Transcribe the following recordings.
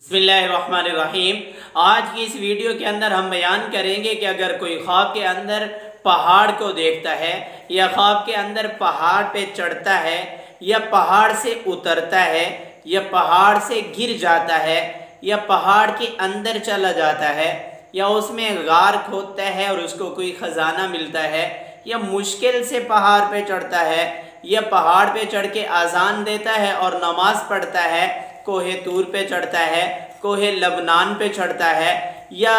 बिस्मिल्लाहिर्रहमानिर्रहीम। आज की इस वीडियो के अंदर हम बयान करेंगे कि अगर कोई ख्वाब के अंदर पहाड़ को देखता है या ख्वाब के अंदर पहाड़ पे चढ़ता है या पहाड़ से उतरता है या पहाड़ से गिर जाता है या पहाड़ के अंदर चला जाता है या उसमें गार खोदता है और उसको कोई ख़जाना मिलता है या मुश्किल से पहाड़ पे चढ़ता है या पहाड़ पे चढ़ के अजान देता है और नमाज पढ़ता है, कोहे तूर पे चढ़ता है, कोहे लबनान पे चढ़ता है या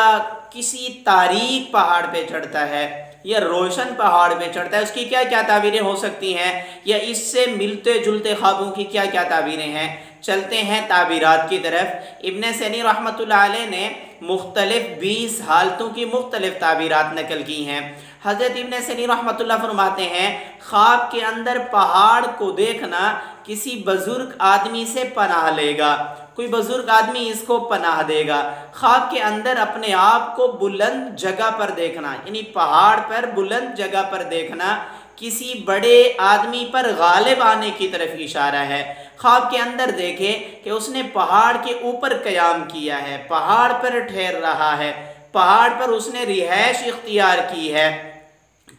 किसी तारीक पहाड़ पे चढ़ता है या रोशन पहाड़ पे चढ़ता है, उसकी क्या क्या ताबीरें हो सकती हैं या इससे मिलते जुलते ख्वाबों की क्या क्या ताबीरें हैं। चलते हैं ताबीरात की तरफ। इब्न सनी रहमतुल्लाह अलैह ने मुख्तलिफ 20 हालतों की मुख्तलिफ ताबीरात नकल की हैं। हज़रत इब्न सनी रहमतुल्लाह फरमाते हैं, ख्वाब के अंदर पहाड़ को देखना किसी बुजुर्ग आदमी से पनाह लेगा, कोई बुजुर्ग आदमी इसको पनाह देगा। ख्वाब के अंदर अपने आप को बुलंद जगह पर देखना, यानी पहाड़ पर बुलंद जगह पर देखना किसी बड़े आदमी पर गालिब आने की तरफ इशारा है। ख्वाब के अंदर देखे कि उसने पहाड़ के ऊपर क़याम किया है, पहाड़ पर ठहर रहा है, पहाड़ पर उसने रिहाइश इख्तियार की है,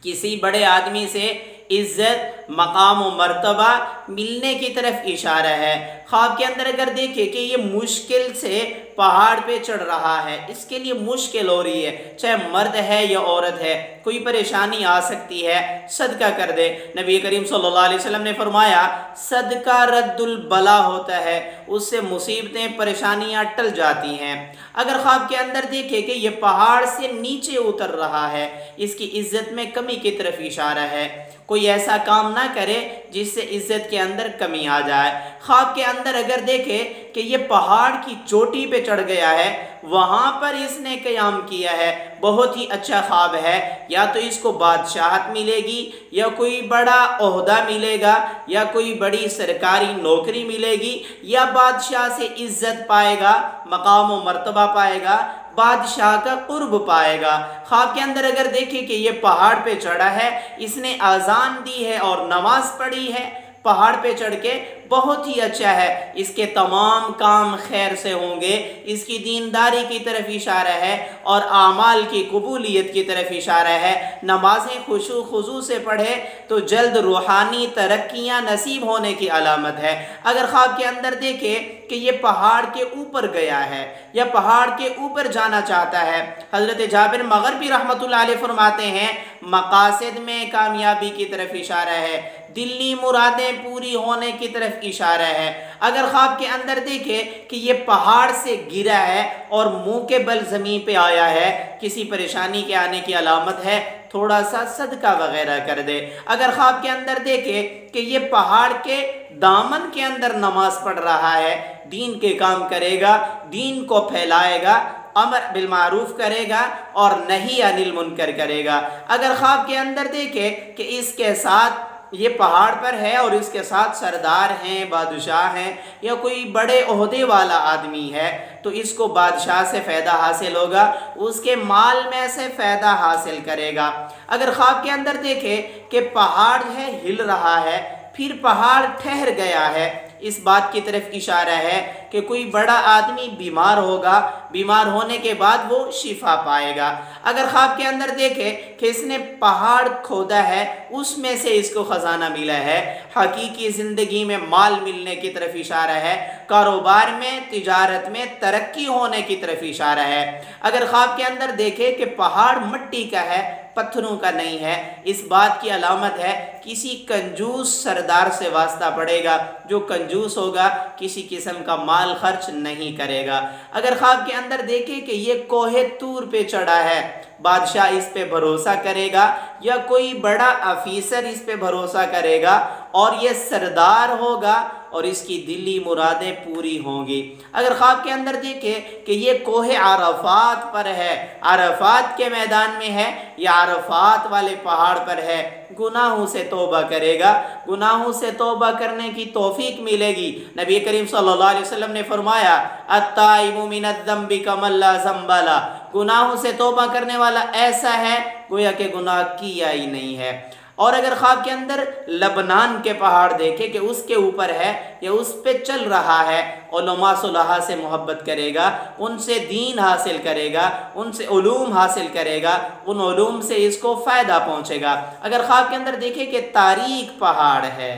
किसी बड़े आदमी से इज्जत मकाम व मर्तबा मिलने की तरफ इशारा है। ख्वाब के अंदर अगर देखे कि ये मुश्किल से पहाड़ पे चढ़ रहा है, इसके लिए मुश्किल हो रही है, चाहे मर्द है या औरत है, कोई परेशानी आ सकती है, सदका कर दे। नबी करीम सल्लल्लाहु अलैहि वसल्लम ने फरमाया, सदका रद्दुल बला होता है, उससे मुसीबतें परेशानियां टल जाती हैं। अगर ख्वाब के अंदर देखे कि ये पहाड़ से नीचे उतर रहा है, इसकी इज्जत में कमी की तरफ इशारा है, कोई ऐसा काम ना करे जिससे इज्जत के अंदर कमी आ जाए। ख्वाब के अंदर अगर देखे कि ये पहाड़ की चोटी पे चढ़ गया है, वहाँ पर इसने क़याम किया है, बहुत ही अच्छा ख्वाब है, या तो इसको बादशाहत मिलेगी या कोई बड़ा ओहदा मिलेगा या कोई बड़ी सरकारी नौकरी मिलेगी या बादशाह से इज्जत पाएगा, मकाम व मर्तबा पाएगा, बादशाह का कुर्ब पाएगा। ख्वाब के अंदर अगर देखे कि ये पहाड़ पे चढ़ा है, इसने आज़ान दी है और नमाज पढ़ी है, पहाड़ पे चढ़ के बहुत ही अच्छा है, इसके तमाम काम खैर से होंगे, इसकी दीनदारी की तरफ इशारा है और आमाल की कबूलियत की तरफ इशारा है। नमाजें खुशू खुजू से पढ़े तो जल्द रूहानी तरक्कियां नसीब होने की अलामत है। अगर ख्वाब के अंदर देखे कि ये पहाड़ के ऊपर गया है या पहाड़ के ऊपर जाना चाहता है, हज़रत जाबिर मग़रिबी रहमतुल्लाह अलैह फरमाते हैं, मकासद में कामयाबी की तरफ इशारा है, दिल्ली मुरादें पूरी होने की तरफ इशारा है। अगर ख्वाब के अंदर देखे कि ये पहाड़ से गिरा है और मुंह के बल ज़मीन पे आया है, किसी परेशानी के आने की अलामत है, थोड़ा सा सदका वगैरह कर दे। अगर ख्वाब के अंदर देखे कि ये पहाड़ के दामन के अंदर नमाज पढ़ रहा है, दीन के काम करेगा, दीन को फैलाएगा, अमर बिल मारूफ करेगा और नही अनिल मुनकर करेगा। अगर ख्वाब के अंदर देखे कि इसके साथ ये पहाड़ पर है और इसके साथ सरदार हैं, बादशाह हैं या कोई बड़े ओहदे वाला आदमी है, तो इसको बादशाह से फ़ायदा हासिल होगा, उसके माल में से फ़ायदा हासिल करेगा। अगर ख्वाब के अंदर देखे कि पहाड़ है हिल रहा है, फिर पहाड़ ठहर गया है, इस बात की तरफ इशारा है कि कोई बड़ा आदमी बीमार होगा, बीमार होने के बाद वो शिफा पाएगा। अगर ख्वाब के अंदर देखे कि इसने पहाड़ खोदा है, उसमें से इसको ख़जाना मिला है, हकीकी ज़िंदगी में माल मिलने की तरफ इशारा है, कारोबार में तिजारत में तरक्की होने की तरफ इशारा है। अगर ख्वाब के अंदर देखे कि पहाड़ मिट्टी का है, पत्थरों का नहीं है, इस बात की अलामत है किसी कंजूस सरदार से वास्ता पड़ेगा, जो कंजूस होगा किसी किस्म का माल खर्च नहीं करेगा। अगर ख्वाब के अंदर देखे कि ये कोहे तूर पे चढ़ा है, बादशाह इस पे भरोसा करेगा या कोई बड़ा अफीसर इस पे भरोसा करेगा और ये सरदार होगा और इसकी दिली मुरादें पूरी होंगी। अगर ख्वाब के अंदर देखे कि ये कोहे अरफात पर है, अरफात के मैदान में है या अरफात वाले पहाड़ पर है, गुनाहों से तौबा करेगा, गुनाहों से तौबा करने की तौफीक मिलेगी। नबी करीम सल्लल्लाहु अलैहि वसल्लम ने फरमाया, अत्ताइबु मिनज़्ज़म्बि कमल्ला ज़म्बला, गुनाहों से तौबा करने वाला ऐसा है गोया के गुनाह किया ही नहीं है। और अगर ख्वाब के अंदर लबनान के पहाड़ देखे कि उसके ऊपर है या उस पे चल रहा है, उलमा सुलहा से मोहब्बत करेगा, उनसे दीन हासिल करेगा, उनसे उलूम हासिल करेगा, उन उलूम से इसको फ़ायदा पहुँचेगा। अगर ख्वाब के अंदर देखे कि तारीक पहाड़ है,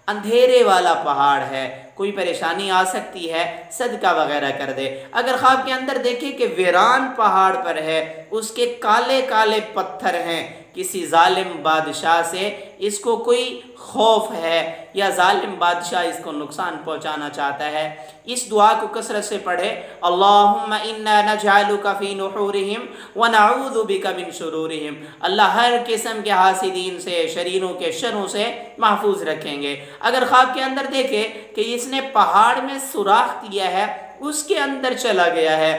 अंधेरे वाला पहाड़ है, कोई परेशानी आ सकती है, सदका वगैरह कर दे। अगर ख्वाब के अंदर देखे कि वीरान पहाड़ पर है, उसके काले काले पत्थर हैं, किसी जालिम बादशाह से इसको कोई खौफ है या जालिम बादशाह इसको नुकसान पहुंचाना चाहता है, इस दुआ को कसरत से पढ़े। अल्लाहुम्मा इन्ना नजअलुका फी नुहूरिहिम व नऊज़ु बिका मिन शुरूरिहिम। अल्लाह हर किस्म के हासिदीन से, शरीरों के शरों से महफूज रखेंगे। अगर ख्वाब के अंदर देखे कि इसने पहाड़ में सुराख किया है, उसके अंदर चला गया है,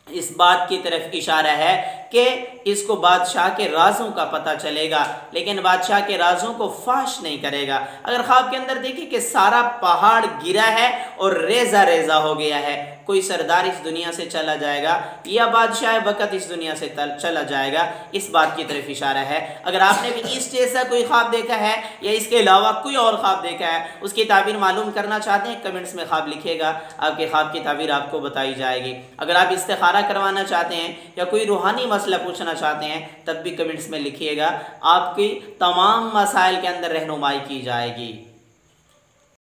इस बात की तरफ इशारा है कि इसको बादशाह के राजों का पता चलेगा, लेकिन बादशाह के राजों को फाश नहीं करेगा। अगर ख्वाब के अंदर देखिए कि सारा पहाड़ गिरा है और रेजा रेजा हो गया है, कोई सरदार इस दुनिया से चला जाएगा या बादशाह वक़्त इस दुनिया से चला जाएगा, इस बात की तरफ इशारा है। अगर आपने भी इस जैसा कोई ख्वाब देखा है या इसके अलावा कोई और ख्वाब देखा है, उसकी ताबीर मालूम करना चाहते हैं, कमेंट्स में ख्वाब लिखिएगा, आपके ख्वाब की ताबीर आपको बताई जाएगी। अगर आप इस्तिखारा करवाना चाहते हैं या कोई रूहानी मसला पूछना चाहते हैं, तब भी कमेंट्स में लिखिएगा, आपकी तमाम मसाइल के अंदर रहनुमाई की जाएगी।